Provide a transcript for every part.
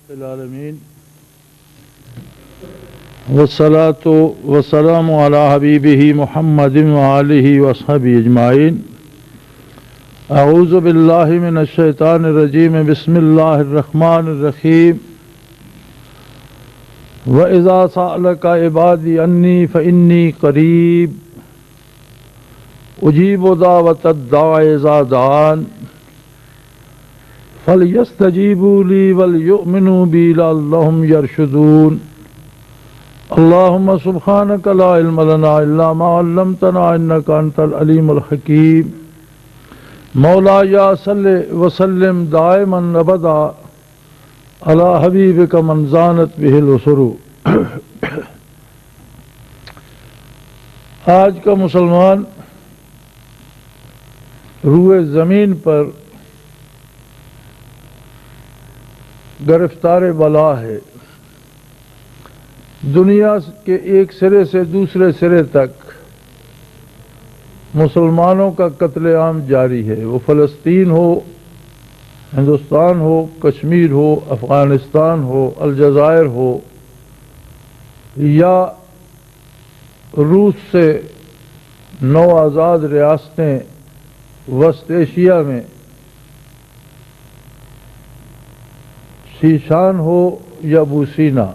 العالمین والصلاة والسلام علی حبیبہ محمد وآلہ وصحبہ اجمعین. اعوذ باللہ من الشیطان الرجیم. بسم اللہ الرحمن الرحیم. وَإِذَا سَأَلَكَ عِبَادِي عَنِّي فَإِنِّي قَرِيبٌ أُجِيبُ دَعْوَةَ الدَّاعِ إِذَا دَعَانِ فَلْيَسْتَجِيبُوا لِي وَلْيُؤْمِنُوا بِي لَعَلَّهُمْ يَرْشُدُونَ. اللهم سبحانك لا علم لنا إلا ما علمتنا إنك أنت العليم الحكيم. مولاي صل وسلم دائما أبدا على حبيبك من زانت به الأسر. آج کا مسلمان روئے زمین پر گرفتار بلا ہے. دنیا کے ایک سرے سے دوسرے سرے تک مسلمانوں کا قتل عام جاری ہے. وہ فلسطین ہو، ہندوستان ہو، کشمیر ہو، افغانستان ہو، الجزائر ہو، یا روس سے 9 آزاد ریاستیں وسط ایشیا میں، شیشان ہو یا بوسینا،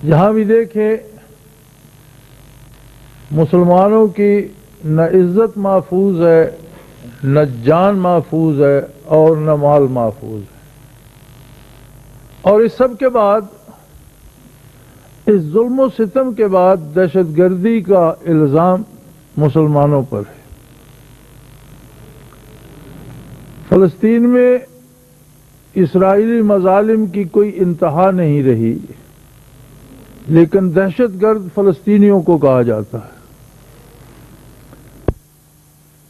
جہاں بھی دیکھیں مسلمانوں کی نہ عزت محفوظ ہے، نہ جان محفوظ ہے اور نہ مال محفوظ ہے. اور اس سب کے بعد، اس ظلم و ستم کے بعد دہشت گردی کا الزام مسلمانوں پر ہے. فلسطین میں اسرائیلی مظالم کی کوئی انتہا نہیں رہی، لیکن دہشت گرد فلسطینیوں کو کہا جاتا ہے.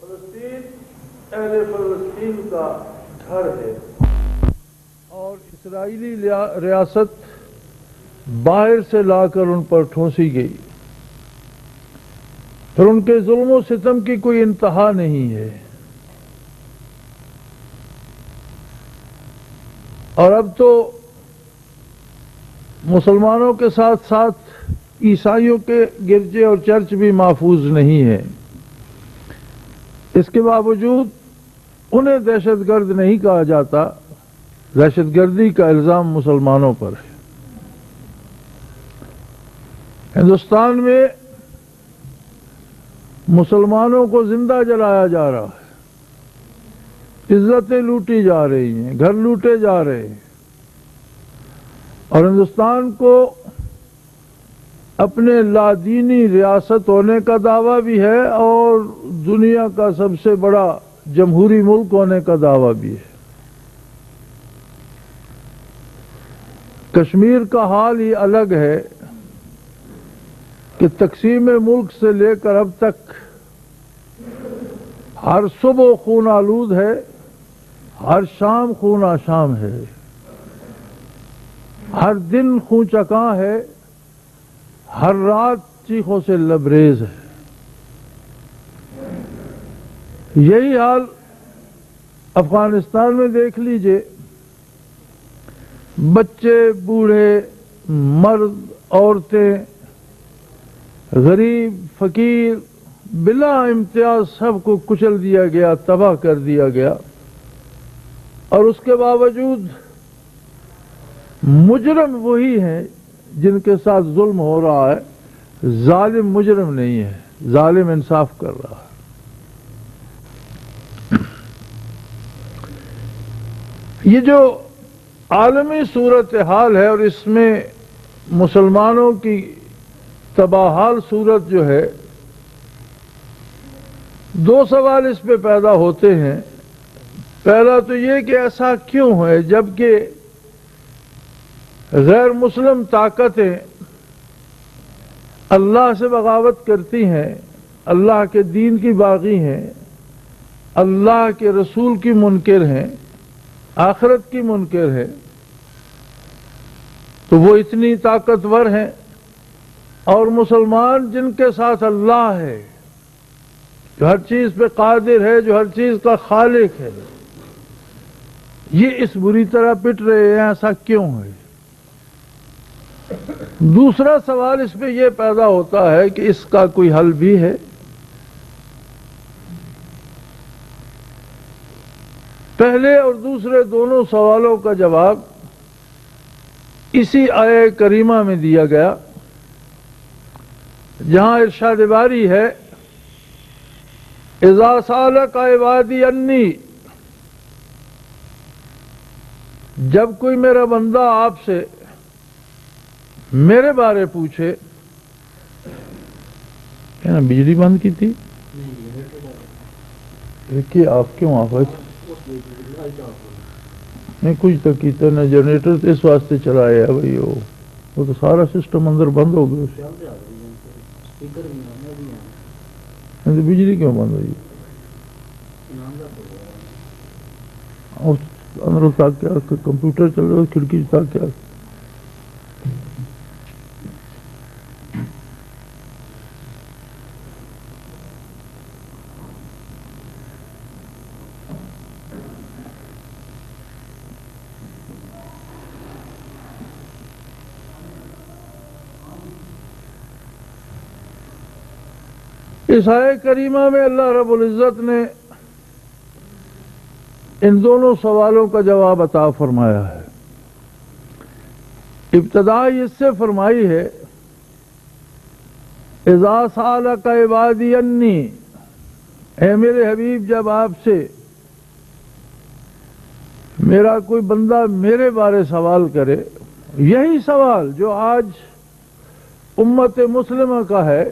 فلسطین اہل فلسطین کا گھر ہے اور اسرائیلی ریاست باہر سے لا کر ان پر ٹھونسی گئی. پھر ان کے ظلم و ستم کی کوئی انتہا نہیں ہے. اور اب تو مسلمانوں کے ساتھ ساتھ عیسائیوں کے گرجے اور چرچ بھی محفوظ نہیں ہیں. اس کے باوجود انہیں دہشت گرد نہیں کہا جاتا. دہشت گردی کا الزام مسلمانوں پر ہے. ہندوستان میں مسلمانوں کو زندہ جلایا جا رہا ہے، عزتیں لوٹی جا رہی ہیں، گھر لوٹے جا رہے ہیں، اور ہندوستان کو اپنے لادینی ریاست ہونے کا دعویٰ بھی ہے اور دنیا کا سب سے بڑا جمہوری ملک ہونے کا دعویٰ بھی ہے. کشمیر کا حال ہی الگ ہے کہ تقسیم ملک سے لے کر اب تک ہر صبح خون آلود ہے، ہر شام خون آشام ہے، ہر دن خون چکاں ہے، ہر رات چیخوں سے لبریز ہے. یہی حال افغانستان میں دیکھ لیجئے. بچے، بوڑھے، مرد، عورتیں، غریب، فقیر، بلا امتیاز سب کو کچل دیا گیا، تباہ کر دیا گیا. اور اس کے باوجود مجرم وہی ہیں جن کے ساتھ ظلم ہو رہا ہے. ظالم مجرم نہیں ہے، ظالم انصاف کر رہا ہے. یہ جو عالمی صورتحال ہے اور اس میں مسلمانوں کی تباہال صورت جو ہے، 2 سوال اس پہ پیدا ہوتے ہیں. پہلا تو یہ کہ ایسا کیوں ہے جبکہ غیر مسلم طاقتیں اللہ سے بغاوت کرتی ہیں، اللہ کے دین کی باغی ہیں، اللہ کے رسول کی منکر ہیں، آخرت کی منکر ہیں، تو وہ اتنی طاقتور ہیں، اور مسلمان جن کے ساتھ اللہ ہے، جو ہر چیز پہ قادر ہے، جو ہر چیز کا خالق ہے، یہ اس بری طرح پٹ رہے ہیں، ایسا کیوں ہے؟ دوسرا سوال اس پہ یہ پیدا ہوتا ہے کہ اس کا کوئی حل بھی ہے؟ پہلے اور دوسرے دونوں سوالوں کا جواب اسی آیہ کریمہ میں دیا گیا، جہاں ارشاد باری ہے اذا سالک عبادی انی، جب کوئی میرا بندہ آپ سے میرے بارے پوچھے، کیا نا بجلی بند کی تھی کہ آپ کیوں آفت نہیں کچھ تو کیتا نہ جنریٹر تو اس واسطے چلایا ہے بھائی، وہ تو سارا سسٹم اندر بند ہو گیا، بجلی کیوں بند ہوئی؟ اور اندر تاکہ کمپیوٹر چل رہا ہے، کھڑکی تاکہ اس آیہ کریمہ میں اللہ رب العزت نے ان دونوں سوالوں کا جواب عطا فرمایا ہے۔ ابتدا اس سے فرمائی ہے اذا سالک عبادی انی، اے میرے حبیب جب آپ سے میرا کوئی بندہ میرے بارے سوال کرے، یہی سوال جو آج امت مسلمہ کا ہے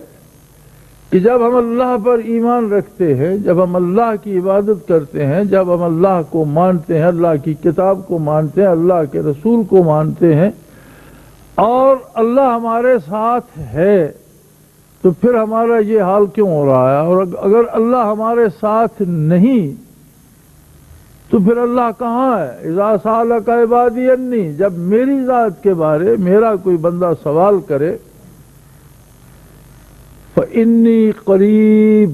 کہ جب ہم اللہ پر ایمان رکھتے ہیں، جب ہم اللہ کی عبادت کرتے ہیں، جب ہم اللہ کو مانتے ہیں، اللہ کی کتاب کو مانتے ہیں، اللہ کے رسول کو مانتے ہیں، اور اللہ ہمارے ساتھ ہے، تو پھر ہمارا یہ حال کیوں ہو رہا ہے؟ اور اگر اللہ ہمارے ساتھ نہیں تو پھر اللہ کہاں ہے؟ اذا سالک عبادی انی، جب میری ذات کے بارے میرا کوئی بندہ سوال کرے، فإنی قریب،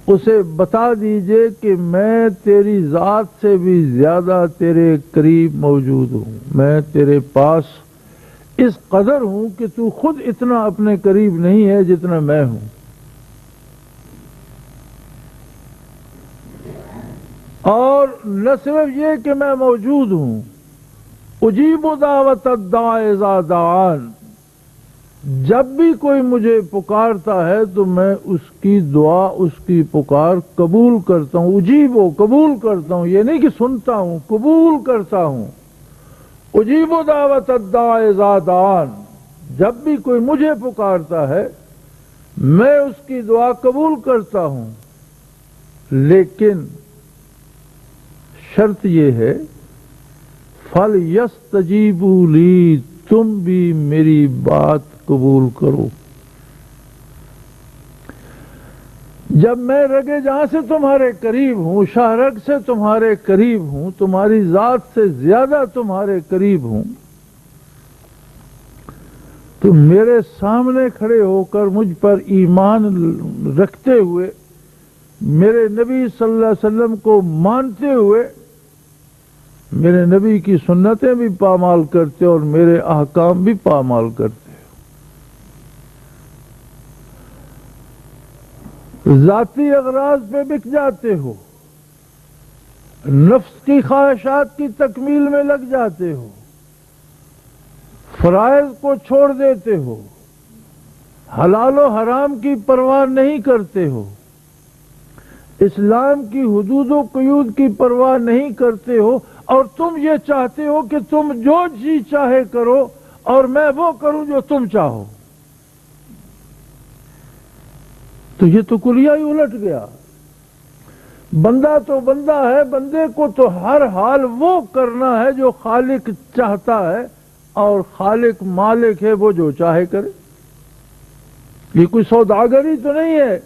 اسے بتا دیجئے کہ میں تیری ذات سے بھی زیادہ تیرے قریب موجود ہوں، میں تیرے پاس اس قدر ہوں کہ تو خود اتنا اپنے قریب نہیں ہے جتنا میں ہوں۔ اور نہ صرف یہ کہ میں موجود ہوں، اجیب دعوت الداع اذا دعان، جب بھی کوئی مجھے پکارتا ہے تو میں اس کی دعا، اس کی پکار قبول کرتا ہوں۔ اجیب و قبول کرتا ہوں، یہ نہیں کہ سنتا ہوں، قبول کرتا ہوں۔ اجیب دعوت الداع اذا دعان، جب بھی کوئی مجھے پکارتا ہے میں اس کی دعا قبول کرتا ہوں، لیکن شرط یہ ہے فَلْيَسْتَجِيبُوا لِي، تم بھی میری بات قبول کرو۔ جب میں رگے جہاں سے تمہارے قریب ہوں، شاہ رگ سے تمہارے قریب ہوں، تمہاری ذات سے زیادہ تمہارے قریب ہوں، تو میرے سامنے کھڑے ہو کر مجھ پر ایمان رکھتے ہوئے، میرے نبی صلی اللہ علیہ وسلم کو مانتے ہوئے، میرے نبی کی سنتیں بھی پامال کرتے اور میرے احکام بھی پامال کرتے، ذاتی اغراض پہ بک جاتے ہو، نفس کی خواہشات کی تکمیل میں لگ جاتے ہو، فرائض کو چھوڑ دیتے ہو، حلال و حرام کی پرواہ نہیں کرتے ہو، اسلام کی حدود و قیود کی پرواہ نہیں کرتے ہو، اور تم یہ چاہتے ہو کہ تم جو جی چاہے کرو اور میں وہ کروں جو تم چاہو، تو یہ تو کلیہ ہی الٹ گیا۔ بندہ تو بندہ ہے، بندے کو تو ہر حال وہ کرنا ہے جو خالق چاہتا ہے، اور خالق مالک ہے، وہ جو چاہے کرے۔ یہ کوئی سوداگری تو نہیں ہے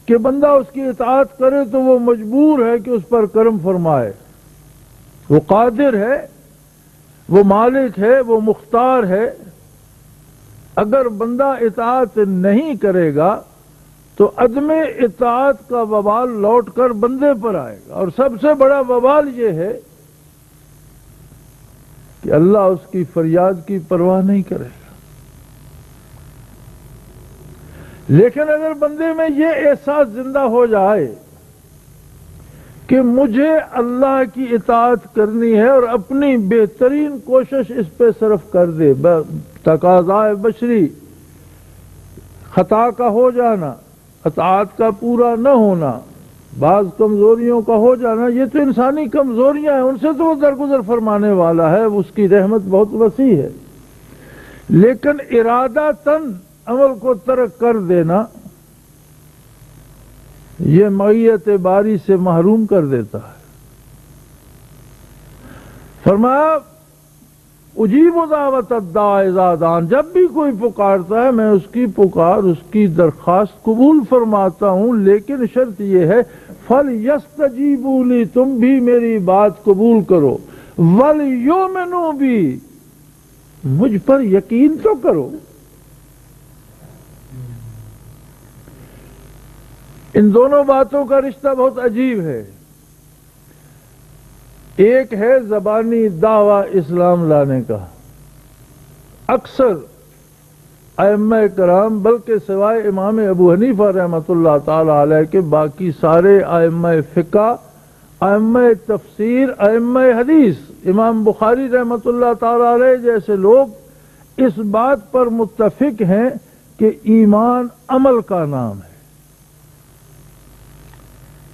کہ بندہ اس کی اطاعت کرے تو وہ مجبور ہے کہ اس پر کرم فرمائے۔ وہ قادر ہے، وہ مالک ہے، وہ مختار ہے۔ اگر بندہ اطاعت نہیں کرے گا تو عدم اطاعت کا وبال لوٹ کر بندے پر آئے گا، اور سب سے بڑا وبال یہ ہے کہ اللہ اس کی فریاد کی پرواہ نہیں کرے گا۔ لیکن اگر بندے میں یہ احساس زندہ ہو جائے کہ مجھے اللہ کی اطاعت کرنی ہے اور اپنی بہترین کوشش اس پہ صرف کر دے، تقاضائے بشری، خطا کا ہو جانا، اطاعت کا پورا نہ ہونا، بعض کمزوریوں کا ہو جانا، یہ تو انسانی کمزوریاں ہیں، ان سے تو وہ درگزر فرمانے والا ہے، اس کی رحمت بہت وسیع ہے۔ لیکن ارادہ تن عمل کو ترک کر دینا یہ معیت باری سے محروم کر دیتا ہے۔ فرمایا اجیب دعوت الداع اذا دعان، جب بھی کوئی پکارتا ہے میں اس کی پکار، اس کی درخواست قبول فرماتا ہوں، لیکن شرط یہ ہے فَلْيَسْتَجِيبُوا لِي، تم بھی میری بات قبول کرو، وَلْيُؤْمِنُوا بِي، مجھ پر یقین تو کرو۔ ان دونوں باتوں کا رشتہ بہت عجیب ہے۔ ایک ہے زبانی دعویٰ اسلام لانے کا، اکثر ائمہ کرام بلکہ سوائے امام ابو حنیفہ رحمۃ اللہ تعالی علیہ کے باقی سارے ائمہ فقہ، ائمہ تفسیر، ائمہ حدیث، امام بخاری رحمۃ اللہ تعالی علیہ جیسے لوگ اس بات پر متفق ہیں کہ ایمان عمل کا نام ہے۔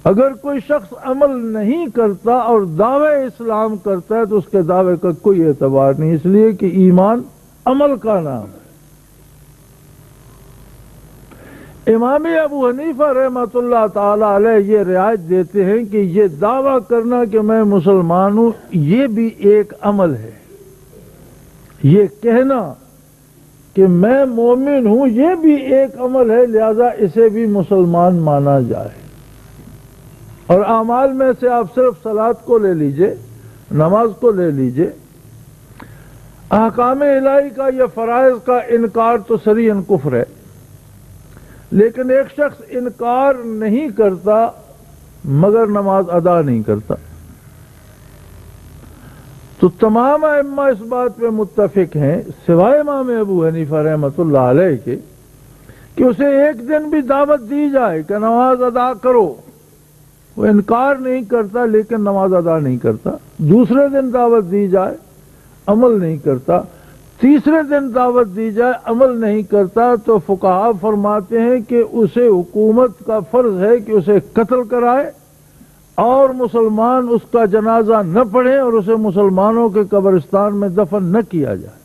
اگر کوئی شخص عمل نہیں کرتا اور دعوے اسلام کرتا ہے تو اس کے دعوے کا کوئی اعتبار نہیں، اس لیے کہ ایمان عمل کا نام ہے۔ امام ابو حنیفہ رحمۃ اللہ تعالی علیہ یہ رعایت دیتے ہیں کہ یہ دعویٰ کرنا کہ میں مسلمان ہوں یہ بھی ایک عمل ہے، یہ کہنا کہ میں مومن ہوں یہ بھی ایک عمل ہے، لہذا اسے بھی مسلمان مانا جائے۔ اور اعمال میں سے آپ صرف صلاۃ کو لے لیجئے، نماز کو لے لیجئے، احکام الہی کا یا فرائض کا انکار تو صریحاً کفر ہے، لیکن ایک شخص انکار نہیں کرتا مگر نماز ادا نہیں کرتا، تو تمام ائمہ اس بات پہ متفق ہیں سوائے امام ابو حنیفہ رحمۃ اللہ علیہ کے کہ اسے ایک دن بھی دعوت دی جائے کہ نماز ادا کرو، وہ انکار نہیں کرتا لیکن نماز ادا نہیں کرتا، دوسرے دن دعوت دی جائے عمل نہیں کرتا، تیسرے دن دعوت دی جائے عمل نہیں کرتا، تو فقہا فرماتے ہیں کہ اسے حکومت کا فرض ہے کہ اسے قتل کرائے اور مسلمان اس کا جنازہ نہ پڑھیں اور اسے مسلمانوں کے قبرستان میں دفن نہ کیا جائے۔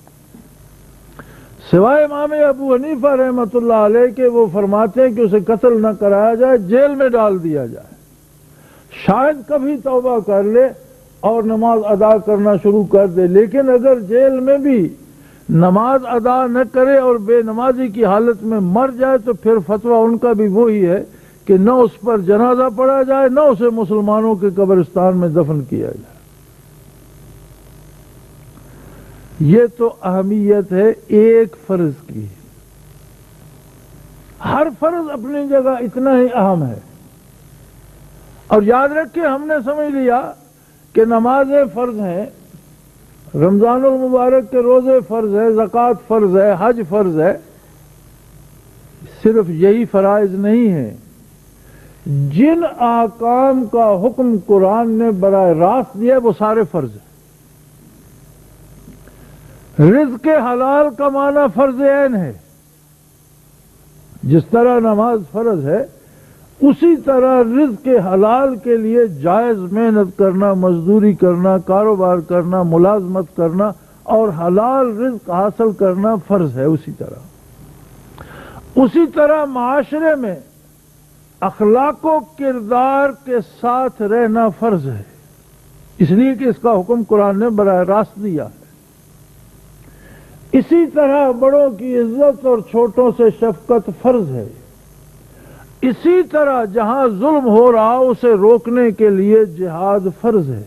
سوائے امام ابو حنیفہ رحمۃ اللہ علیہ کے وہ فرماتے ہیں کہ اسے قتل نہ کرایا جائے، جیل میں ڈال دیا جائے، شاید کبھی توبہ کر لے اور نماز ادا کرنا شروع کر دے، لیکن اگر جیل میں بھی نماز ادا نہ کرے اور بے نمازی کی حالت میں مر جائے تو پھر فتویٰ ان کا بھی وہی ہے کہ نہ اس پر جنازہ پڑھا جائے نہ اسے مسلمانوں کے قبرستان میں دفن کیا جائے۔ یہ تو اہمیت ہے ایک فرض کی، ہر فرض اپنی جگہ اتنا ہی اہم ہے۔ اور یاد رکھیں ہم نے سمجھ لیا کہ نمازیں فرض ہیں، رمضان المبارک کے روزے فرض ہے، زکوٰۃ فرض ہے، حج فرض ہے، صرف یہی فرائض نہیں ہیں، جن احکام کا حکم قرآن نے براہ راست دیا وہ سارے فرض ہیں۔ رزق حلال کمانا فرض عین ہے، جس طرح نماز فرض ہے اسی طرح رزق حلال کے لیے جائز محنت کرنا، مزدوری کرنا، کاروبار کرنا، ملازمت کرنا اور حلال رزق حاصل کرنا فرض ہے۔ اسی طرح معاشرے میں اخلاق و کردار کے ساتھ رہنا فرض ہے، اس لیے کہ اس کا حکم قرآن نے براہ راست دیا ہے۔ اسی طرح بڑوں کی عزت اور چھوٹوں سے شفقت فرض ہے۔ اسی طرح جہاں ظلم ہو رہا اسے روکنے کے لیے جہاد فرض ہے،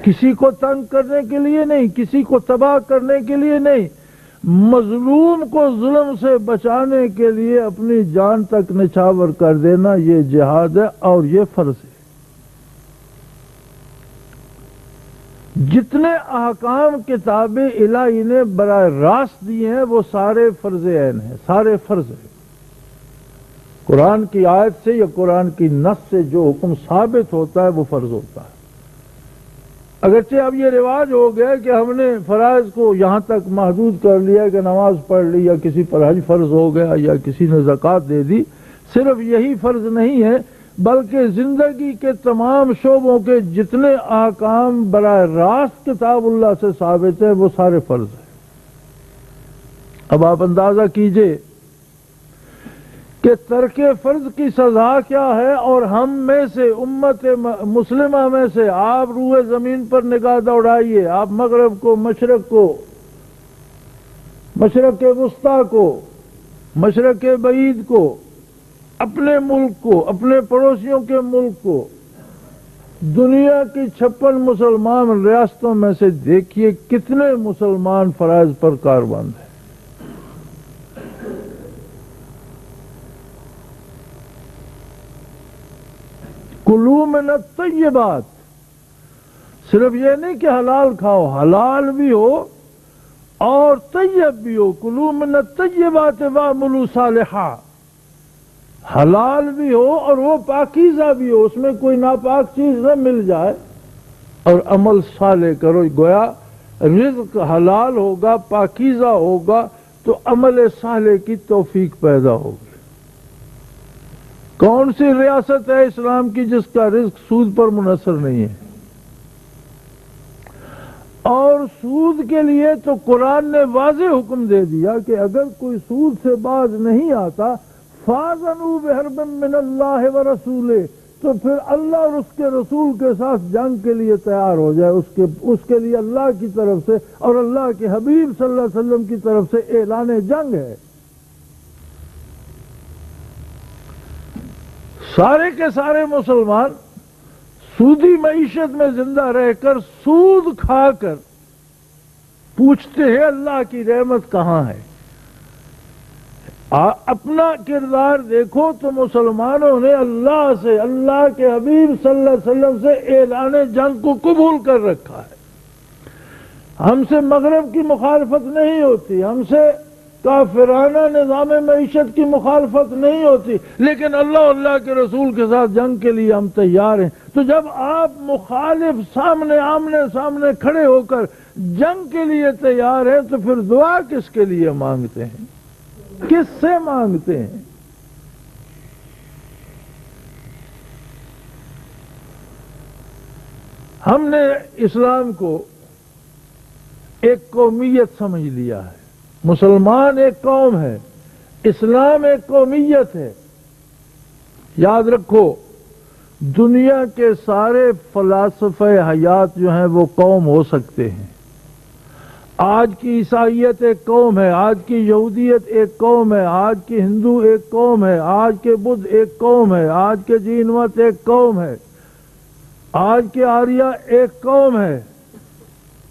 کسی کو تنگ کرنے کے لیے نہیں، کسی کو تباہ کرنے کے لیے نہیں، مظلوم کو ظلم سے بچانے کے لیے اپنی جان تک نچھاور کر دینا یہ جہاد ہے اور یہ فرض ہے۔ جتنے احکام کتاب الہی نے براہ راست دیے ہیں وہ سارے فرض عین ہیں، سارے فرض ہیں۔ قرآن کی آیت سے یا قرآن کی نص سے جو حکم ثابت ہوتا ہے وہ فرض ہوتا ہے۔ اگرچہ اب یہ رواج ہو گیا کہ ہم نے فرائض کو یہاں تک محدود کر لیا کہ نماز پڑھ لی یا کسی پر حج فرض ہو گیا یا کسی نے زکوٰۃ دے دی، صرف یہی فرض نہیں ہے بلکہ زندگی کے تمام شعبوں کے جتنے احکام براہ راست کتاب اللہ سے ثابت ہے وہ سارے فرض ہیں۔ اب آپ اندازہ کیجئے کہ ترک فرض کی سزا کیا ہے، اور ہم میں سے امت مسلمہ میں سے آپ روئے زمین پر نگاہ دوڑائیے، آپ مغرب کو، مشرق وسطیٰ کو، مشرق بعید کو، اپنے ملک کو، اپنے پڑوسیوں کے ملک کو، دنیا کی 56 مسلمان ریاستوں میں سے دیکھیے کتنے مسلمان فرائض پر کاربند ہیں۔ کلوا من الطیبات، صرف یہ نہیں کہ حلال کھاؤ، حلال بھی ہو اور طیب بھی ہو۔ کلوا من الطیبات واعملوا صالحا، حلال بھی ہو اور وہ پاکیزہ بھی ہو، اس میں کوئی ناپاک چیز نہ مل جائے، اور عمل صالح کرو۔ گویا رزق حلال ہوگا، پاکیزہ ہوگا تو عمل صالح کی توفیق پیدا ہوگی۔ کون سی ریاست ہے اسلام کی جس کا رزق سود پر منحصر نہیں ہے؟ اور سود کے لیے تو قرآن نے واضح حکم دے دیا کہ اگر کوئی سود سے باز نہیں آتا فَآذَنُوا بِحَرْبٍ مِّنَ اللَّهِ وَرَسُولِهِ، تو پھر اللہ اور اس کے رسول کے ساتھ جنگ کے لیے تیار ہو جائے۔ اس کے لیے اللہ کی طرف سے اور اللہ کے حبیب صلی اللہ علیہ وسلم کی طرف سے اعلان جنگ ہے۔ سارے کے سارے مسلمان سودی معیشت میں زندہ رہ کر سود کھا کر پوچھتے ہیں اللہ کی رحمت کہاں ہے۔ اپنا کردار دیکھو تو مسلمانوں نے اللہ سے، اللہ کے حبیب صلی اللہ علیہ وسلم سے اعلان جنگ کو قبول کر رکھا ہے۔ ہم سے مغرب کی مخالفت نہیں ہوتی، ہم سے کافرانہ نظام معیشت کی مخالفت نہیں ہوتی، لیکن اللہ اور اللہ کے رسول کے ساتھ جنگ کے لیے ہم تیار ہیں۔ تو جب آپ مخالف سامنے آمنے سامنے کھڑے ہو کر جنگ کے لیے تیار ہیں تو پھر دعا کس کے لیے مانگتے ہیں، کس سے مانگتے ہیں؟ ہم نے اسلام کو ایک قومیت سمجھ لیا ہے۔ مسلمان ایک قوم ہے، اسلام ایک قومیت ہے۔ یاد رکھو دنیا کے سارے فلاسفہ حیات جو ہیں وہ قوم ہو سکتے ہیں۔ آج کی عیسائیت ایک قوم ہے، آج کی یہودیت ایک قوم ہے، آج کی ہندو ایک قوم ہے، آج کے بدھ ایک قوم ہے، آج کے جین مت ایک قوم ہے، آج کے آریہ ایک قوم ہے۔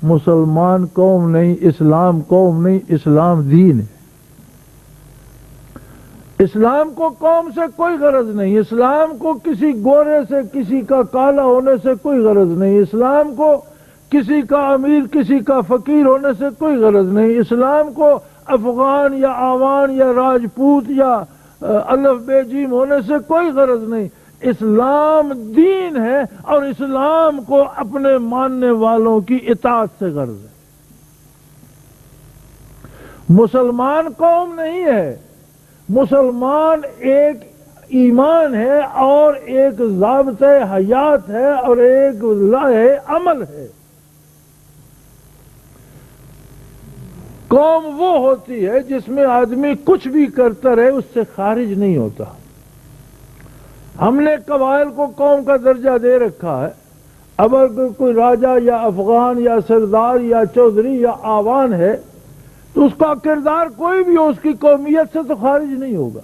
مسلمان قوم نہیں، اسلام قوم نہیں، اسلام دین ہے۔ اسلام کو قوم سے کوئی غرض نہیں، اسلام کو کسی گورے سے، کسی کا کالا ہونے سے کوئی غرض نہیں، اسلام کو کسی کا امیر کسی کا فقیر ہونے سے کوئی غرض نہیں، اسلام کو افغان یا آوان یا راجپوت یا الف بے جیم ہونے سے کوئی غرض نہیں۔ اسلام دین ہے اور اسلام کو اپنے ماننے والوں کی اطاعت سے غرض ہے۔ مسلمان قوم نہیں ہے، مسلمان ایک ایمان ہے اور ایک ضابطہ حیات ہے اور ایک لائحہ عمل ہے۔ قوم وہ ہوتی ہے جس میں آدمی کچھ بھی کرتا رہے اس سے خارج نہیں ہوتا۔ ہم نے قبائل کو قوم کا درجہ دے رکھا ہے۔ اب اگر کوئی راجہ یا افغان یا سردار یا چودھری یا آوان ہے تو اس کا کردار کوئی بھی ہو، اس کی قومیت سے تو خارج نہیں ہوگا۔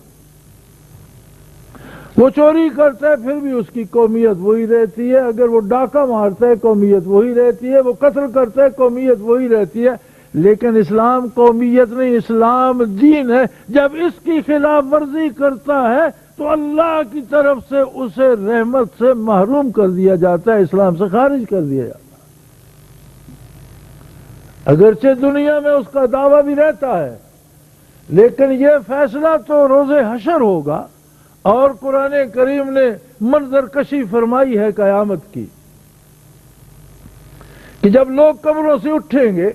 وہ چوری کرتا ہے پھر بھی اس کی قومیت وہی رہتی ہے، اگر وہ ڈاکہ مارتا ہے قومیت وہی رہتی ہے، وہ قتل کرتا ہے قومیت وہی رہتی ہے۔ لیکن اسلام قومیت نہیں، اسلام دین ہے۔ جب اس کی خلاف ورزی کرتا ہے تو اللہ کی طرف سے اسے رحمت سے محروم کر دیا جاتا ہے، اسلام سے خارج کر دیا جاتا ہے۔ اگرچہ دنیا میں اس کا دعویٰ بھی رہتا ہے، لیکن یہ فیصلہ تو روز حشر ہوگا، اور قرآن کریم نے منظر کشی فرمائی ہے قیامت کی کہ جب لوگ قبروں سے اٹھیں گے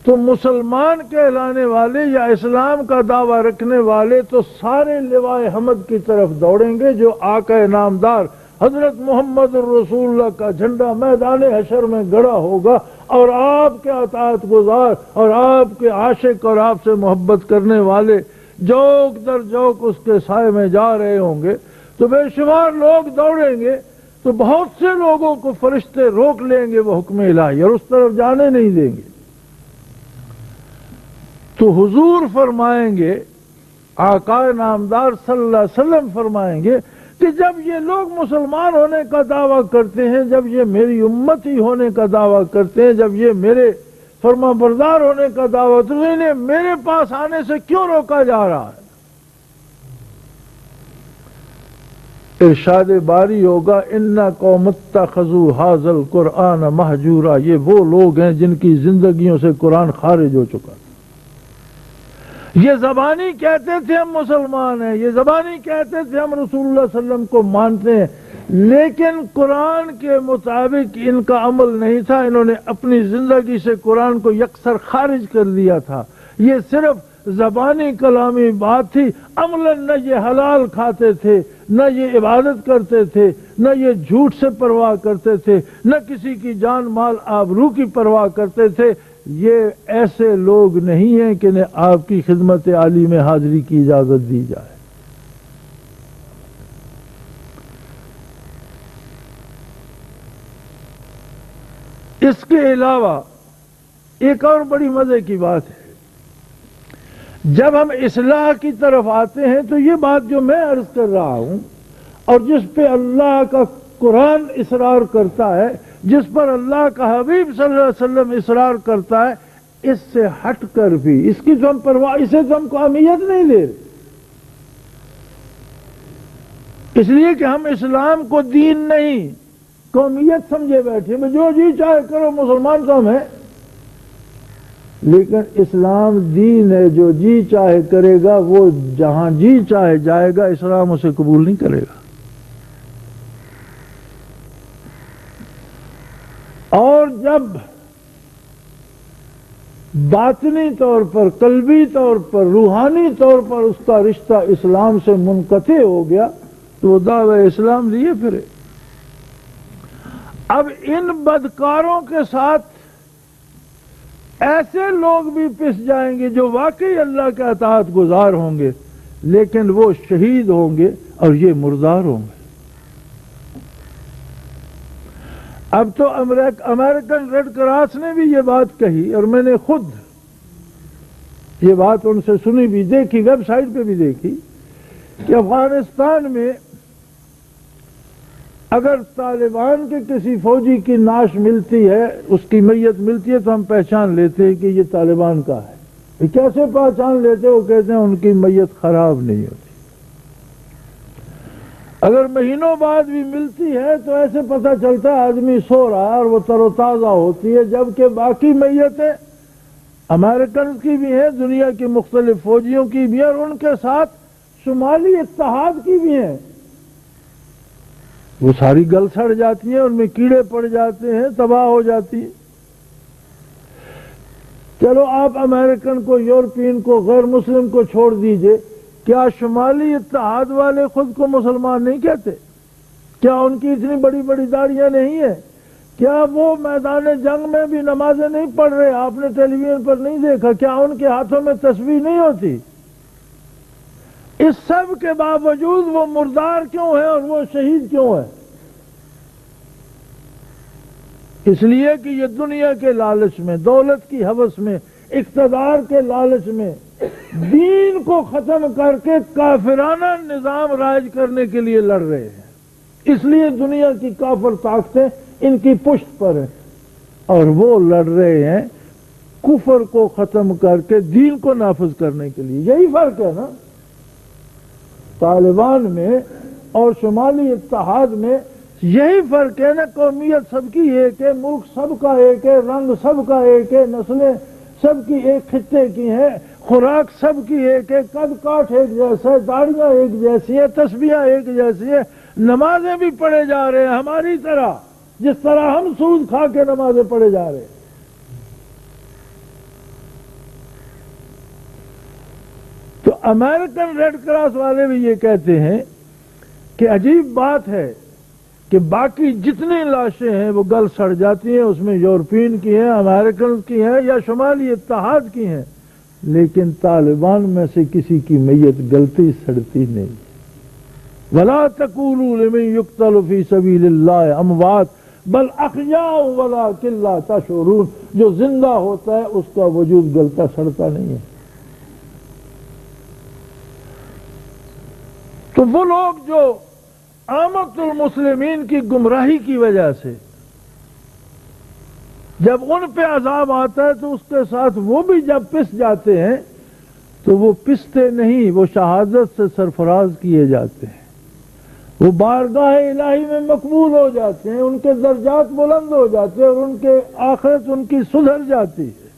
تو مسلمان کہلانے والے یا اسلام کا دعویٰ رکھنے والے تو سارے لوائے حمد کی طرف دوڑیں گے، جو آقا نامدار حضرت محمد رسول اللہ کا جھنڈا میدان حشر میں گڑا ہوگا، اور آپ کے اطاعت گزار اور آپ کے عاشق اور آپ سے محبت کرنے والے جوک در جوک اس کے سائے میں جا رہے ہوں گے، تو بے شمار لوگ دوڑیں گے، تو بہت سے لوگوں کو فرشتے روک لیں گے وہ حکم الہی، اور اس طرف جانے نہیں دیں گے۔ تو حضور فرمائیں گے، آقا نامدار صلی اللہ علیہ وسلم فرمائیں گے کہ جب یہ لوگ مسلمان ہونے کا دعویٰ کرتے ہیں، جب یہ میری امت ہی ہونے کا دعویٰ کرتے ہیں، جب یہ میرے فرما بردار ہونے کا دعویٰ، تو انہیں میرے پاس آنے سے کیوں روکا جا رہا ہے؟ ارشاد باری ہوگا اِنَّ قَوْمَ اتَّخَذُوا هَٰذَا الْقُرْآنَ مَهْجُورًا، یہ وہ لوگ ہیں جن کی زندگیوں سے قرآن خارج ہو چکا۔ یہ زبانی کہتے تھے ہم مسلمان ہیں، یہ زبانی کہتے تھے ہم رسول اللہ صلی اللہ علیہ وسلم کو مانتے ہیں، لیکن قرآن کے مطابق ان کا عمل نہیں تھا، انہوں نے اپنی زندگی سے قرآن کو یکسر خارج کر دیا تھا۔ یہ صرف زبانی کلامی بات تھی، عملاً نہ یہ حلال کھاتے تھے، نہ یہ عبادت کرتے تھے، نہ یہ جھوٹ سے پرواہ کرتے تھے، نہ کسی کی جان مال آبرو کی پرواہ کرتے تھے۔ یہ ایسے لوگ نہیں ہیں کہ انہیں آپ کی خدمت عالی میں حاضری کی اجازت دی جائے۔ اس کے علاوہ ایک اور بڑی مزے کی بات ہے، جب ہم اصلاح کی طرف آتے ہیں تو یہ بات جو میں عرض کر رہا ہوں اور جس پہ اللہ کا قرآن اصرار کرتا ہے، جس پر اللہ کا حبیب صلی اللہ علیہ وسلم اصرار کرتا ہے، اس سے ہٹ کر بھی اس کی تو ہم پرواہ، اسے تو ہم کو اہمیت نہیں دے رہے، اس لیے کہ ہم اسلام کو دین نہیں قومیت سمجھے بیٹھے، میں جو جی چاہے کرو، مسلمان تو ہم ہیں، لیکن اسلام دین ہے، جو جی چاہے کرے گا وہ جہاں جی چاہے جائے گا، اسلام اسے قبول نہیں کرے گا۔ اور جب باطنی طور پر، قلبی طور پر، روحانی طور پر اس کا رشتہ اسلام سے منقطع ہو گیا تو وہ دعوی اسلام لیے پھرے۔ اب ان بدکاروں کے ساتھ ایسے لوگ بھی پس جائیں گے جو واقعی اللہ کے اطاعت گزار ہوں گے، لیکن وہ شہید ہوں گے اور یہ مردار ہوں گے۔ اب تو امریکن ریڈ کراس نے بھی یہ بات کہی، اور میں نے خود یہ بات ان سے سنی بھی، دیکھی، ویب سائٹ پہ بھی دیکھی، کہ افغانستان میں اگر طالبان کے کسی فوجی کی نعش ملتی ہے، اس کی میت ملتی ہے، تو ہم پہچان لیتے ہیں کہ یہ طالبان کا ہے۔ یہ کیسے پہچان لیتے؟ وہ کہتے ہیں ان کی میت خراب نہیں ہوتی۔ اگر مہینوں بعد بھی ملتی ہے تو ایسے پتہ چلتا ہے آدمی سو رہا ہے اور وہ تر و تازہ ہوتی ہے، جبکہ باقی میتیں امریکن کی بھی ہیں، دنیا کی مختلف فوجیوں کی بھی ہیں، اور ان کے ساتھ شمالی اتحاد کی بھی ہیں، وہ ساری گل سڑ جاتی ہیں، ان میں کیڑے پڑ جاتے ہیں، تباہ ہو جاتی ہیں۔ چلو آپ امریکن کو، یورپین کو، غیر مسلم کو چھوڑ دیجئے، کیا شمالی اتحاد والے خود کو مسلمان نہیں کہتے؟ کیا ان کی اتنی بڑی بڑی داڑیاں نہیں ہیں؟ کیا وہ میدان جنگ میں بھی نمازیں نہیں پڑھ رہے؟ آپ نے ٹیلی ویژن پر نہیں دیکھا؟ کیا ان کے ہاتھوں میں تسبیح نہیں ہوتی؟ اس سب کے باوجود وہ مردار کیوں ہیں اور وہ شہید کیوں ہیں؟ اس لیے کہ یہ دنیا کے لالچ میں، دولت کی ہوس میں، اقتدار کے لالچ میں دین کو ختم کر کے کافرانہ نظام رائج کرنے کے لیے لڑ رہے ہیں۔ اس لیے دنیا کی کافر طاقتیں ان کی پشت پر ہیں، اور وہ لڑ رہے ہیں کفر کو ختم کر کے دین کو نافذ کرنے کے لیے۔ یہی فرق ہے نا طالبان میں اور شمالی اتحاد میں۔ یہی فرق ہے نا، قومیت سب کی ایک ہے، ملک سب کا ایک ہے، رنگ سب کا ایک ہے، نسلیں سب کی ایک خطے کی ہیں، خوراک سب کی ایک ہے، قد کاٹ ایک جیسا ہے، داڑیاں ایک جیسی ہیں، تسبیحیں ایک جیسی ہیں، نمازیں بھی پڑھے جا رہے ہیں ہماری طرح، جس طرح ہم سود کھا کے نمازیں پڑھے جا رہے ہیں۔ تو امریکن ریڈ کراس والے بھی یہ کہتے ہیں کہ عجیب بات ہے کہ باقی جتنی لاشیں ہیں وہ گل سڑ جاتی ہیں، اس میں یورپین کی ہیں، امریکن کی ہیں یا شمالی اتحاد کی ہیں، لیکن طالبان میں سے کسی کی میت گلتی سڑتی نہیں۔ وَلَا تَقُولُوا لِمَن يُقْتَلُ فِي سَبِيلِ اللَّهِ أَمْوَاتٌ بَلْ أَحْيَاءٌ وَلَٰكِن لَّا تَشْعُرُونَ، جو زندہ ہوتا ہے اس کا وجود گلتا سڑتا نہیں ہے۔ تو وہ لوگ جو عامت المسلمین کی گمراہی کی وجہ سے جب ان پہ عذاب آتا ہے تو اس کے ساتھ وہ بھی جب پس جاتے ہیں تو وہ پستے نہیں، وہ شہادت سے سرفراز کیے جاتے ہیں، وہ بارگاہ الہی میں مقبول ہو جاتے ہیں، ان کے درجات بلند ہو جاتے ہیں اور ان کے آخرت ان کی سدھر جاتی ہے۔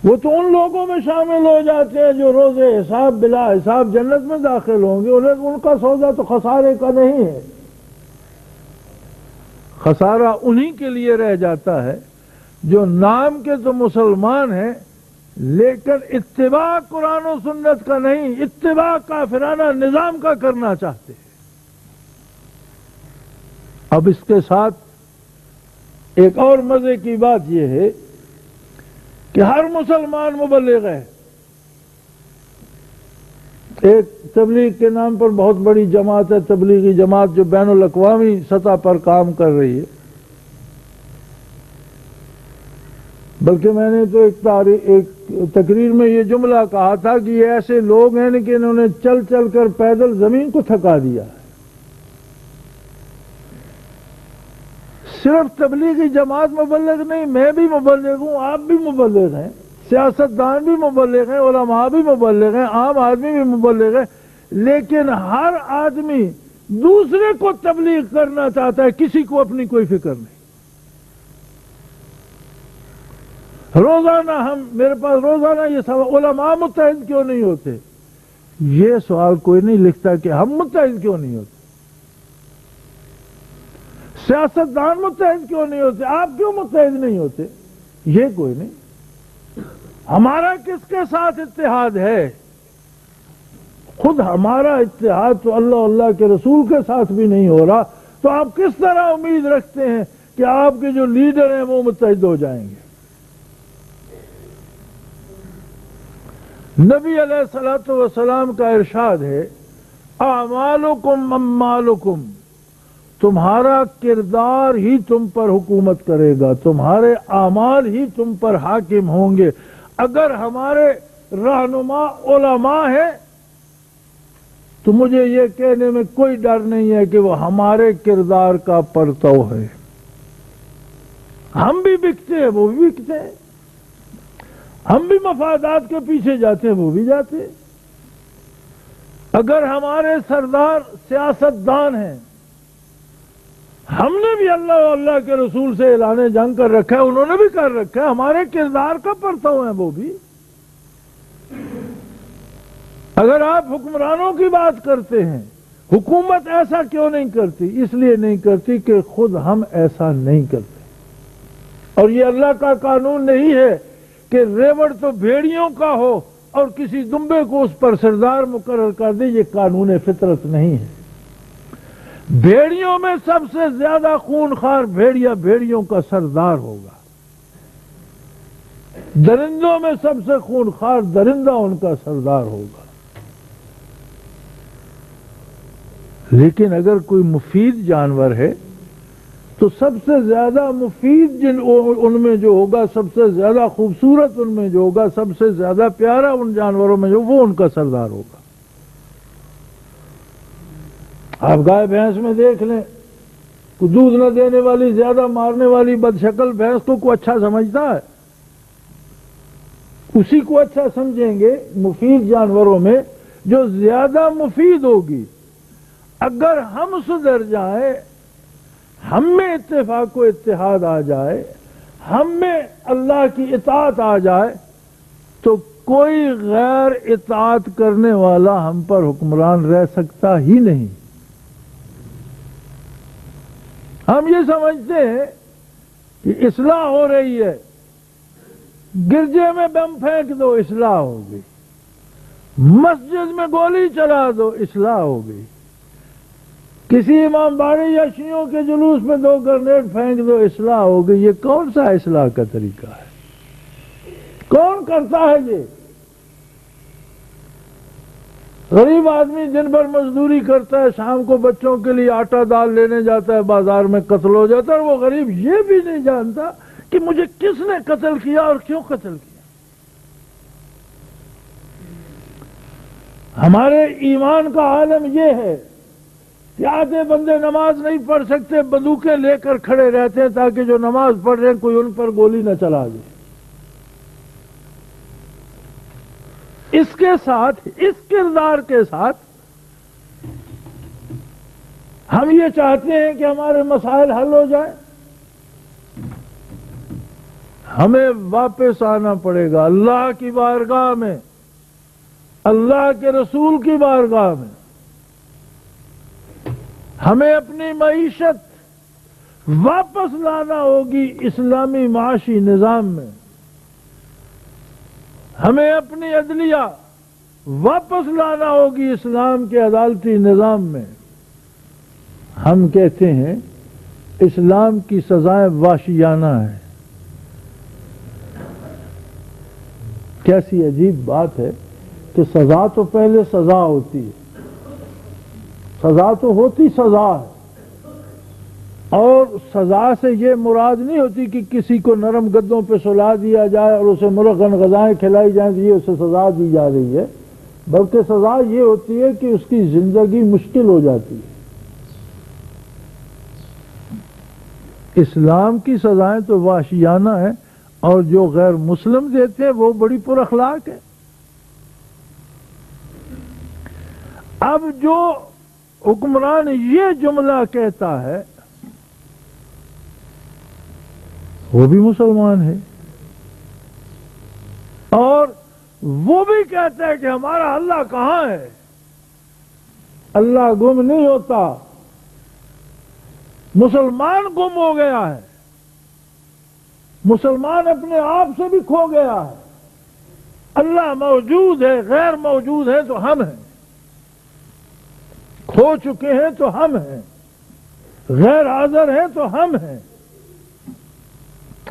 وہ تو ان لوگوں میں شامل ہو جاتے ہیں جو روز حساب بلا حساب جنت میں داخل ہوں گے، انہیں ان کا سودا تو خسارے کا نہیں ہے، خسارہ انہی کے لیے رہ جاتا ہے جو نام کے تو مسلمان ہیں لیکن اتباع قرآن و سنت کا نہیں، اتباع کافرانہ نظام کا کرنا چاہتے ہیں۔ اب اس کے ساتھ ایک اور مزے کی بات یہ ہے کہ ہر مسلمان مبلغ ہے۔ ایک تبلیغ کے نام پر بہت بڑی جماعت ہے، تبلیغی جماعت جو بین الاقوامی سطح پر کام کر رہی ہے، بلکہ میں نے تو ایک تقریر میں یہ جملہ کہا تھا کہ یہ ایسے لوگ ہیں کہ انہوں نے چل چل کر پیدل زمین کو تھکا دیا ہے۔ صرف تبلیغی جماعت مبلغ نہیں، میں بھی مبلغ ہوں، آپ بھی مبلغ ہیں، سیاستدان بھی مبلغ ہیں، علماء بھی مبلغ ہیں، عام آدمی بھی مبلغ ہے، لیکن ہر آدمی دوسرے کو تبلیغ کرنا چاہتا ہے، کسی کو اپنی کوئی فکر نہیں۔ روزانہ میرے پاس روزانہ یہ سوال، علماء متحد کیوں نہیں ہوتے؟ یہ سوال کوئی نہیں لکھتا کہ ہم متحد کیوں نہیں ہوتے، سیاستدان متحد کیوں نہیں ہوتے، آپ کیوں متحد نہیں ہوتے، یہ کوئی نہیں۔ ہمارا کس کے ساتھ اتحاد ہے؟ خود ہمارا اتحاد تو اللہ کے رسول کے ساتھ بھی نہیں ہو رہا، تو آپ کس طرح امید رکھتے ہیں کہ آپ کے جو لیڈر ہیں وہ متحد ہو جائیں گے؟ نبی علیہ الصلوۃ والسلام کا ارشاد ہے، اعمالکم اموالکم، تمہارا کردار ہی تم پر حکومت کرے گا، تمہارے اعمال ہی تم پر حاکم ہوں گے۔ اگر ہمارے رہنما علماء ہیں تو مجھے یہ کہنے میں کوئی ڈر نہیں ہے کہ وہ ہمارے کردار کا پرتو ہے۔ ہم بھی بکتے ہیں، وہ بھی بکتے ہیں، ہم بھی مفادات کے پیچھے جاتے ہیں، وہ بھی جاتے ہیں۔ اگر ہمارے سردار سیاستدان ہیں، ہم نے بھی اللہ اور اللہ کے رسول سے اعلان جنگ کر رکھا ہے، انہوں نے بھی کر رکھا ہے، ہمارے کردار کا پرتو ہیں وہ بھی۔ اگر آپ حکمرانوں کی بات کرتے ہیں، حکومت ایسا کیوں نہیں کرتی؟ اس لیے نہیں کرتی کہ خود ہم ایسا نہیں کرتے، اور یہ اللہ کا قانون نہیں ہے کہ ریوڑ تو بھیڑیوں کا ہو اور کسی دمبے کو اس پر سردار مقرر کر دے، یہ قانون فطرت نہیں ہے۔ بھیڑیوں میں سب سے زیادہ خونخوار بھیڑیا بھیڑیوں کا سردار ہوگا، درندوں میں سب سے خونخوار درندہ ان کا سردار ہوگا۔ لیکن اگر کوئی مفید جانور ہے تو سب سے زیادہ مفید ان میں جو ہوگا، سب سے زیادہ خوبصورت ان میں جو ہوگا، سب سے زیادہ پیارا ان جانوروں میں جو، وہ ان کا سردار ہوگا۔ آپ گائے بھینس میں دیکھ لیں، دودھ نہ دینے والی، زیادہ مارنے والی بدشکل بھینس کو کوئی اچھا سمجھتا ہے؟ اسی کو اچھا سمجھیں گے مفید جانوروں میں جو زیادہ مفید ہوگی۔ اگر ہم سدھر جائیں، ہم میں اتفاق و اتحاد آ جائے، ہم میں اللہ کی اطاعت آ جائے، تو کوئی غیر اطاعت کرنے والا ہم پر حکمران رہ سکتا ہی نہیں۔ ہم یہ سمجھتے ہیں کہ اصلاح ہو رہی ہے، گرجے میں بم پھینک دو اصلاح ہو گئی، مسجد میں گولی چلا دو اصلاح ہو گئی، کسی امام باڑی یا شیعوں کے جلوس میں 2 گرنیڈ پھینک دو اصلاح ہو گئی۔ یہ کون سا اصلاح کا طریقہ ہے؟ کون کرتا ہے یہ؟ غریب آدمی دن بھر مزدوری کرتا ہے، شام کو بچوں کے لیے آٹا دال لینے جاتا ہے، بازار میں قتل ہو جاتا ہے، اور وہ غریب یہ بھی نہیں جانتا کہ مجھے کس نے قتل کیا اور کیوں قتل کیا۔ ہمارے ایمان کا عالم یہ ہے کہ آدھے بندے نماز نہیں پڑھ سکتے، بندوقیں لے کر کھڑے رہتے ہیں تاکہ جو نماز پڑھ رہے ہیں کوئی ان پر گولی نہ چلا دے۔ اس کے ساتھ، اس کردار کے ساتھ ہم یہ چاہتے ہیں کہ ہمارے مسائل حل ہو جائیں۔ ہمیں واپس آنا پڑے گا اللہ کی بارگاہ میں، اللہ کے رسول کی بارگاہ میں۔ ہمیں اپنی معیشت واپس لانا ہوگی اسلامی معاشی نظام میں، ہمیں اپنی عدلیہ واپس لانا ہوگی اسلام کے عدالتی نظام میں۔ ہم کہتے ہیں اسلام کی سزائیں وحشیانہ ہیں۔ کیسی عجیب بات ہے کہ سزا تو پہلے سزا ہوتی ہے، سزا تو ہوتی سزا ہے، اور سزا سے یہ مراد نہیں ہوتی کہ کسی کو نرم گدوں پہ سلا دیا جائے اور اسے مرغن غذائیں کھلائی جائیں تو یہ اسے سزا دی جا رہی ہے، بلکہ سزا یہ ہوتی ہے کہ اس کی زندگی مشکل ہو جاتی ہے۔ اسلام کی سزائیں تو وحشیانہ ہیں، اور جو غیر مسلم دیتے ہیں وہ بڑی پر اخلاق ہے۔ اب جو حکمران یہ جملہ کہتا ہے وہ بھی مسلمان ہے، اور وہ بھی کہتا ہے کہ ہمارا اللہ کہاں ہے؟ اللہ گم نہیں ہوتا، مسلمان گم ہو گیا ہے، مسلمان اپنے آپ سے بھی کھو گیا ہے۔ اللہ موجود ہے، غیر موجود ہے تو ہم ہیں، کھو چکے ہیں تو ہم ہیں، غیر حاضر ہیں تو ہم ہیں۔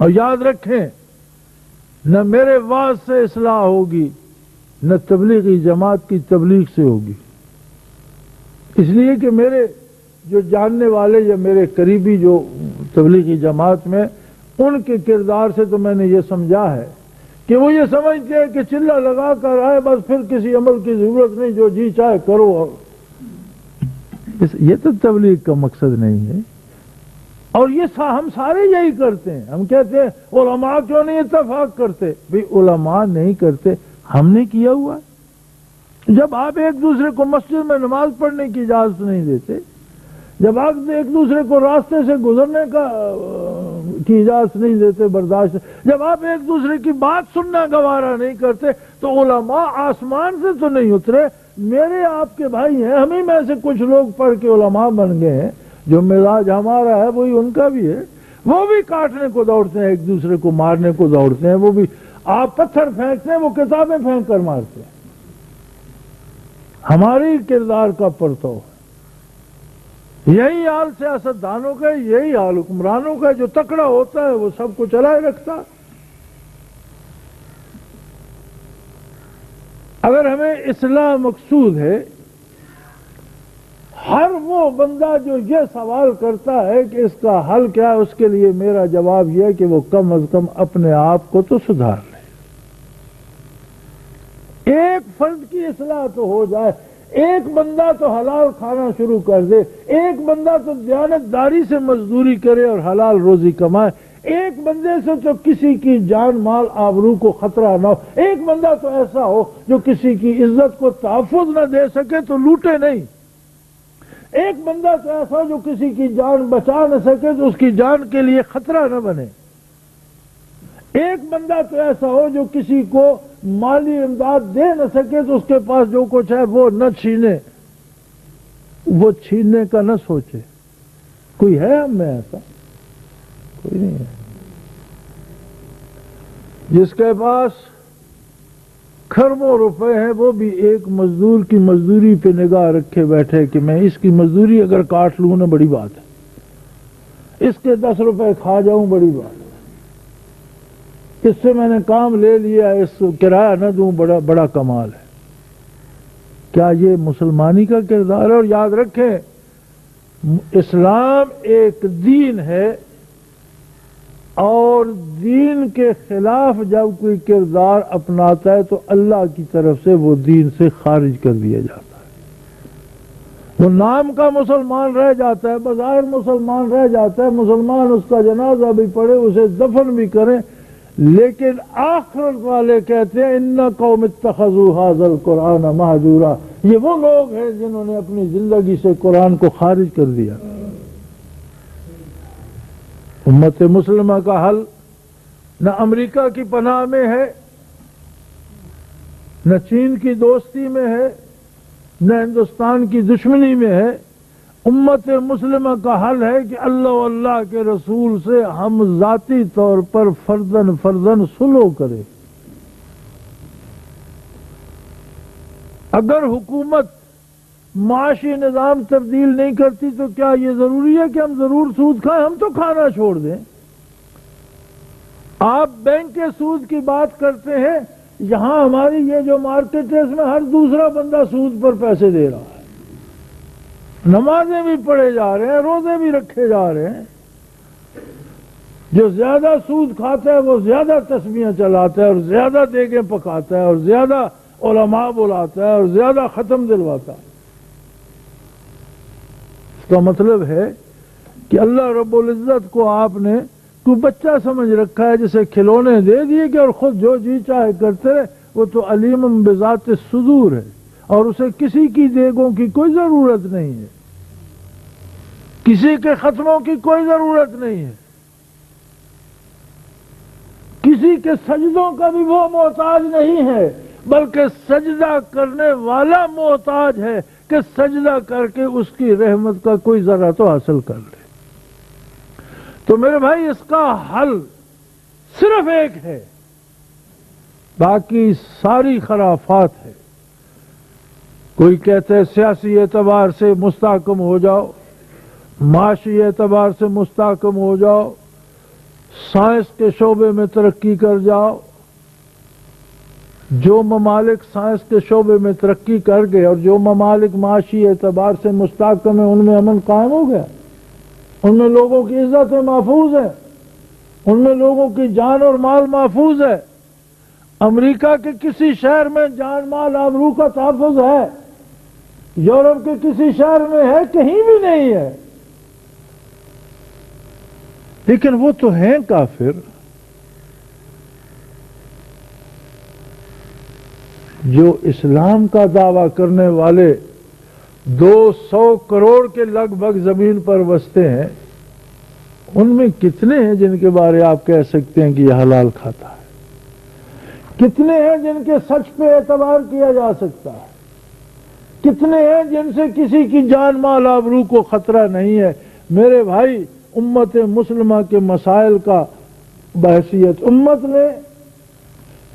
اور یاد رکھیں، نہ میرے واعظ سے اصلاح ہوگی، نہ تبلیغی جماعت کی تبلیغ سے ہوگی، اس لیے کہ میرے جو جاننے والے یا میرے قریبی جو تبلیغی جماعت میں، ان کے کردار سے تو میں نے یہ سمجھا ہے کہ وہ یہ سمجھتے ہیں کہ چلہ لگا کر آئے بس، پھر کسی عمل کی ضرورت نہیں، جو جی چاہے کرو۔ یہ تو تبلیغ کا مقصد نہیں ہے، اور یہ ہم سارے یہی کرتے ہیں۔ ہم کہتے ہیں علماء کیوں نہیں اتفاق کرتے؟ بھئی علماء نہیں کرتے، ہم نے کیا ہوا ہے۔ جب آپ ایک دوسرے کو مسجد میں نماز پڑھنے کی اجازت نہیں دیتے، جب آپ ایک دوسرے کو راستے سے گزرنے کی اجازت نہیں دیتے، برداشت، جب آپ ایک دوسرے کی بات سننا گوارا نہیں کرتے، تو علماء آسمان سے تو نہیں اترے، میرے آپ کے بھائی ہیں، ہم ہی میں سے کچھ لوگ پڑھ کے علماء بن گئے ہیں۔ جو مزاج ہمارا ہے وہی ان کا بھی ہے، وہ بھی کاٹنے کو دوڑتے ہیں، ایک دوسرے کو مارنے کو دوڑتے ہیں، وہ بھی آپ پتھر پھینکتے ہیں، وہ کتابیں پھینک کر مارتے ہیں۔ ہماری کردار کا پرتو یہی حال سیاستدانوں کا، یہی حال حکمرانوں کا، جو تکڑا ہوتا ہے وہ سب کو چلائے رکھتا۔ اگر ہمیں اصلاح مقصود ہے، ہر وہ بندہ جو یہ سوال کرتا ہے کہ اس کا حل کیا ہے، اس کے لیے میرا جواب یہ ہے کہ وہ کم از کم اپنے آپ کو تو سدھار لے۔ ایک فرد کی اصلاح تو ہو جائے، ایک بندہ تو حلال کھانا شروع کر دے، ایک بندہ تو دیانتداری سے مزدوری کرے اور حلال روزی کمائے، ایک بندے سے تو کسی کی جان مال آبرو کو خطرہ نہ ہو، ایک بندہ تو ایسا ہو جو کسی کی عزت کو تحفظ نہ دے سکے تو لوٹے نہیں، ایک بندہ تو ایسا ہو جو کسی کی جان بچا نہ سکے تو اس کی جان کے لیے خطرہ نہ بنے، ایک بندہ تو ایسا ہو جو کسی کو مالی امداد دے نہ سکے تو اس کے پاس جو کچھ ہے وہ نہ چھینے، وہ چھیننے کا نہ سوچے۔ کوئی ہے ہم میں ایسا؟ کوئی نہیں ہے۔ جس کے پاس کھربوں روپے ہیں وہ بھی ایک مزدور کی مزدوری پہ نگاہ رکھے بیٹھے کہ میں اس کی مزدوری اگر کاٹ لوں نا بڑی بات ہے، اس کے 10 روپے کھا جاؤں بڑی بات ہے، اس سے میں نے کام لے لیا، اس کو کرایہ نہ دوں بڑا کمال ہے۔ کیا یہ مسلمانی کا کردار ہے؟ اور یاد رکھیں اسلام ایک دین ہے، اور دین کے خلاف جب کوئی کردار اپناتا ہے تو اللہ کی طرف سے وہ دین سے خارج کر دیا جاتا ہے۔ وہ نام کا مسلمان رہ جاتا ہے، بظاہر مسلمان رہ جاتا ہے، مسلمان اس کا جنازہ بھی پڑھے، اسے دفن بھی کریں، لیکن آخرت والے کہتے ہیں اِنَّ قَوْمِ اتَّخَذُوا هَذَا الْقُرْآنَ مَهْجُورًا، یہ وہ لوگ ہیں جنہوں نے اپنی زندگی سے قرآن کو خارج کر دیا۔ امت مسلمہ کا حل نہ امریکہ کی پناہ میں ہے، نہ چین کی دوستی میں ہے، نہ ہندوستان کی دشمنی میں ہے۔ امت مسلمہ کا حل ہے کہ اللہ و اللہ کے رسول سے ہم ذاتی طور پر فردن صلح کریں۔ اگر حکومت معاشی نظام تبدیل نہیں کرتی تو کیا یہ ضروری ہے کہ ہم ضرور سود کھائیں؟ ہم تو کھانا چھوڑ دیں۔ آپ بینک کے سود کی بات کرتے ہیں، یہاں ہماری یہ جو مارکیٹ ہے اس میں ہر دوسرا بندہ سود پر پیسے دے رہا ہے، نمازیں بھی پڑھے جا رہے ہیں، روزے بھی رکھے جا رہے ہیں۔ جو زیادہ سود کھاتا ہے وہ زیادہ تسبیحیں چلاتا ہے اور زیادہ دیگیں پکاتا ہے اور زیادہ علماء بلاتا ہے اور زیادہ ختم دلواتا ہے۔ اس کا مطلب ہے کہ اللہ رب العزت کو آپ نے کوئی بچہ سمجھ رکھا ہے جسے کھلونے دے دیے کہ اور خود جو جی چاہے کرتے رہے، وہ تو علیم بذات الصدور ہے اور اسے کسی کی دیگوں کی کوئی ضرورت نہیں ہے، کسی کے ختموں کی کوئی ضرورت نہیں ہے، کسی کے سجدوں کا بھی وہ محتاج نہیں ہے، بلکہ سجدہ کرنے والا محتاج ہے کہ سجدہ کر کے اس کی رحمت کا کوئی ذرہ تو حاصل کر لے۔ تو میرے بھائی اس کا حل صرف ایک ہے، باقی ساری خرافات ہے۔ کوئی کہتے ہیں سیاسی اعتبار سے مستحکم ہو جاؤ، معاشی اعتبار سے مستحکم ہو جاؤ، سائنس کے شعبے میں ترقی کر جاؤ۔ جو ممالک سائنس کے شعبے میں ترقی کر گئے اور جو ممالک معاشی اعتبار سے مستحکم ہیں ان میں امن قائم ہو گیا، ان میں لوگوں کی عزت محفوظ ہے، ان میں لوگوں کی جان اور مال محفوظ ہے۔ امریکہ کے کسی شہر میں جان مال آبرو کا تحفظ ہے، یورپ کے کسی شہر میں ہے، کہیں بھی نہیں ہے۔ لیکن وہ تو ہیں کافر جو اسلام کا دعویٰ کرنے والے 200 کروڑ کے لگ بھگ زمین پر بستے ہیں، ان میں کتنے ہیں جن کے بارے آپ کہہ سکتے ہیں کہ یہ حلال کھاتا ہے؟ کتنے ہیں جن کے سچ پہ اعتبار کیا جا سکتا ہے؟ کتنے ہیں جن سے کسی کی جان مال آبرو کو خطرہ نہیں ہے؟ میرے بھائی امت مسلمہ کے مسائل کا بحثیت امت نے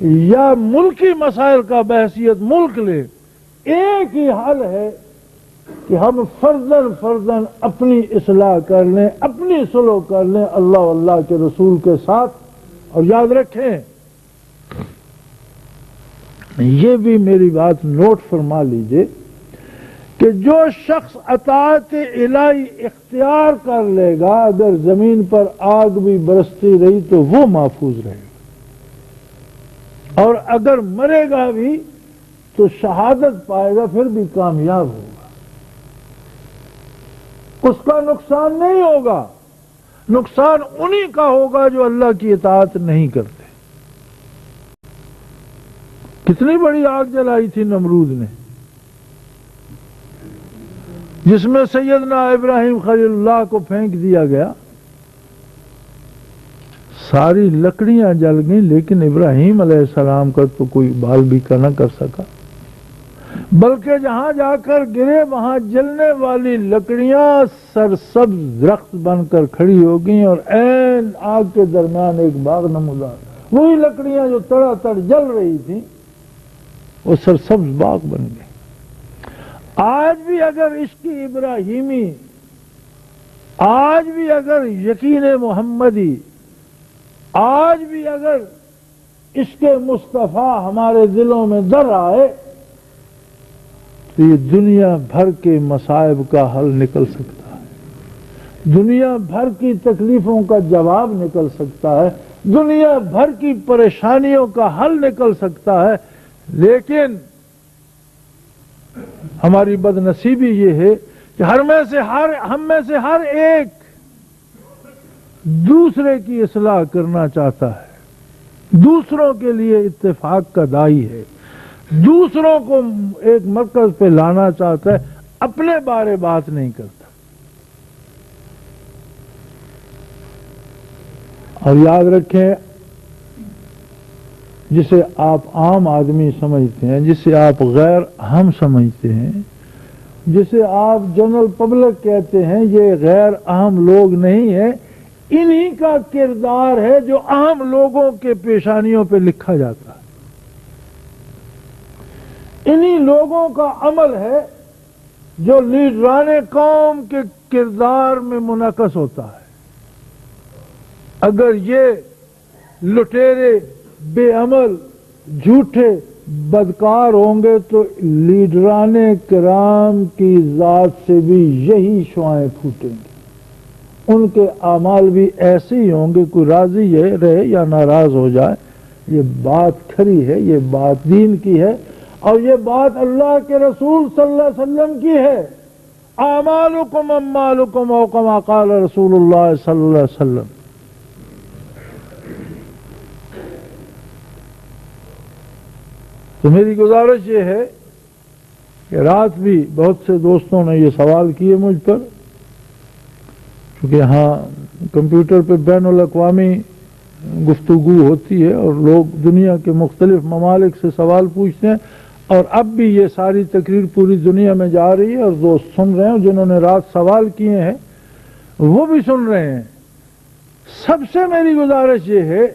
یا ملکی مسائل کا بحثیت ملک لے، ایک ہی حل ہے کہ ہم فرداً اپنی اصلاح کر لیں، اپنی صلح کر لیں اللہ و اللہ کے رسول کے ساتھ۔ اور یاد رکھیں، یہ بھی میری بات نوٹ فرما لیجئے کہ جو شخص اطاعت الہی اختیار کر لے گا، اگر زمین پر آگ بھی برستی رہی تو وہ محفوظ رہے گا، اور اگر مرے گا بھی تو شہادت پائے گا، پھر بھی کامیاب ہوگا، اس کا نقصان نہیں ہوگا۔ نقصان انہی کا ہوگا جو اللہ کی اطاعت نہیں کرتے۔ کتنی بڑی آگ جلائی تھی نمرود نے، جس میں سیدنا ابراہیم خلیل اللہ کو پھینک دیا گیا، ساری لکڑیاں جل گئیں، لیکن ابراہیم علیہ السلام کا تو کوئی بال بھی نہ کر سکا، بلکہ جہاں جا کر گرے وہاں جلنے والی لکڑیاں سرسبز درخت بن کر کھڑی ہو گئیں، اور عین آگ کے درمیان ایک باغ نمودار، وہی لکڑیاں جو تڑا تڑ جل رہی تھیں وہ سرسبز باغ بن گئے۔ آج بھی اگر عشق ابراہیمی، آج بھی اگر یقین محمدی، آج بھی اگر عشق مصطفیٰ ہمارے دلوں میں در آئے تو یہ دنیا بھر کے مصائب کا حل نکل سکتا ہے، دنیا بھر کی تکلیفوں کا جواب نکل سکتا ہے، دنیا بھر کی پریشانیوں کا حل نکل سکتا ہے۔ لیکن ہماری بد نصیبی یہ ہے کہ ہم میں سے ہر ایک دوسرے کی اصلاح کرنا چاہتا ہے، دوسروں کے لیے اتفاق کا داعی ہے، دوسروں کو ایک مرکز پہ لانا چاہتا ہے، اپنے بارے بات نہیں کرتا۔ اور یاد رکھیں، جسے آپ عام آدمی سمجھتے ہیں، جسے آپ غیر اہم سمجھتے ہیں، جسے آپ جنرل پبلک کہتے ہیں، یہ غیر اہم لوگ نہیں ہیں، انہی کا کردار ہے جو اہم لوگوں کے پیشانیوں پہ لکھا جاتا ہے، انہی لوگوں کا عمل ہے جو لیڈران قوم کے کردار میں منعکس ہوتا ہے۔ اگر یہ لٹیرے، بے عمل، جھوٹے، بدکار ہوں گے تو لیڈران کرام کی ذات سے بھی یہی شعائیں پھوٹیں گی، ان کے اعمال بھی ایسے ہی ہوں گے، کوئی راضی رہے یا ناراض ہو جائے۔ یہ بات کھری ہے، یہ بات دین کی ہے، اور یہ بات اللہ کے رسول صلی اللہ علیہ وسلم کی ہے۔ اعمالکم اموالکم او کما قال رسول اللہ صلی اللہ علیہ وسلم۔ تو میری گزارش یہ ہے کہ رات بھی بہت سے دوستوں نے یہ سوال کیے مجھ پر، کیونکہ یہاں کمپیوٹر پہ بین الاقوامی گفتگو ہوتی ہے اور لوگ دنیا کے مختلف ممالک سے سوال پوچھتے ہیں، اور اب بھی یہ ساری تقریر پوری دنیا میں جا رہی ہے اور دوست سن رہے ہیں، جنہوں نے رات سوال کیے ہیں وہ بھی سن رہے ہیں۔ سب سے میری گزارش یہ ہے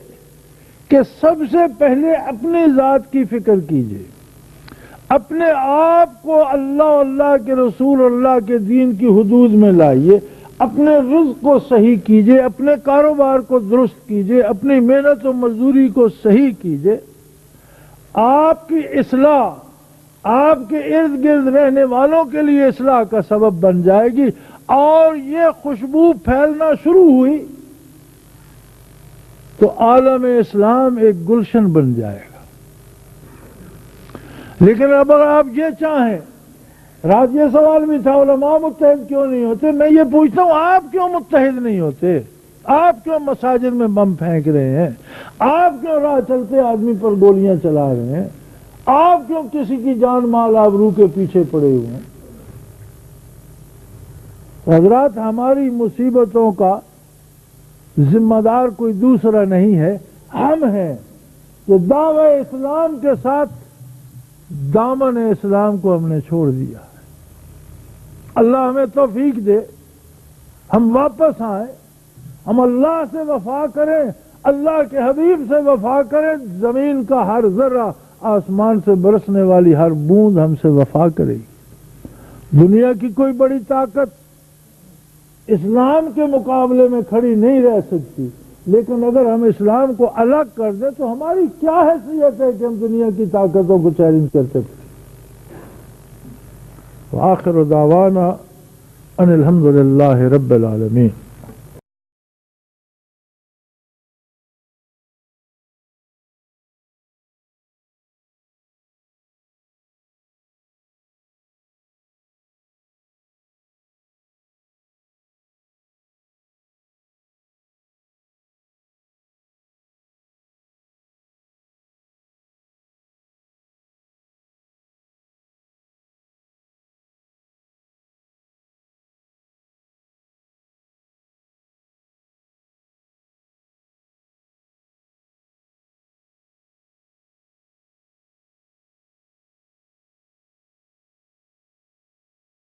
کہ سب سے پہلے اپنی ذات کی فکر کیجئے، اپنے آپ کو اللہ کے رسول، اللہ کے دین کی حدود میں لائیے، اپنے رزق کو صحیح کیجئے، اپنے کاروبار کو درست کیجئے، اپنی محنت و مزدوری کو صحیح کیجئے۔ آپ کی اصلاح آپ کے ارد گرد رہنے والوں کے لیے اصلاح کا سبب بن جائے گی، اور یہ خوشبو پھیلنا شروع ہوئی تو عالم اسلام ایک گلشن بن جائے گا۔ لیکن اب اگر آپ یہ چاہیں، رات یہ سوال بھی تھا علماء متحد کیوں نہیں ہوتے، میں یہ پوچھتا ہوں آپ کیوں متحد نہیں ہوتے؟ آپ کیوں مساجد میں بم پھینک رہے ہیں؟ آپ کیوں راہ چلتے آدمی پر گولیاں چلا رہے ہیں؟ آپ کیوں کسی کی جان مال آبرو کے پیچھے پڑے ہوئے ہیں؟ حضرات، ہماری مصیبتوں کا ذمہ دار کوئی دوسرا نہیں ہے، ہم ہیں کہ دعوی اسلام کے ساتھ دامن اسلام کو ہم نے چھوڑ دیا۔ اللہ ہمیں توفیق دے، ہم واپس آئیں، ہم اللہ سے وفا کریں، اللہ کے حبیب سے وفا کریں، زمین کا ہر ذرہ، آسمان سے برسنے والی ہر بوند ہم سے وفا کرے گی۔ دنیا کی کوئی بڑی طاقت اسلام کے مقابلے میں کھڑی نہیں رہ سکتی، لیکن اگر ہم اسلام کو الگ کر دیں تو ہماری کیا حیثیت ہے کہ ہم دنیا کی طاقتوں کو چیلنج کرتے پھریں۔ وآخر دعوانا ان الحمد للہ رب العالمین۔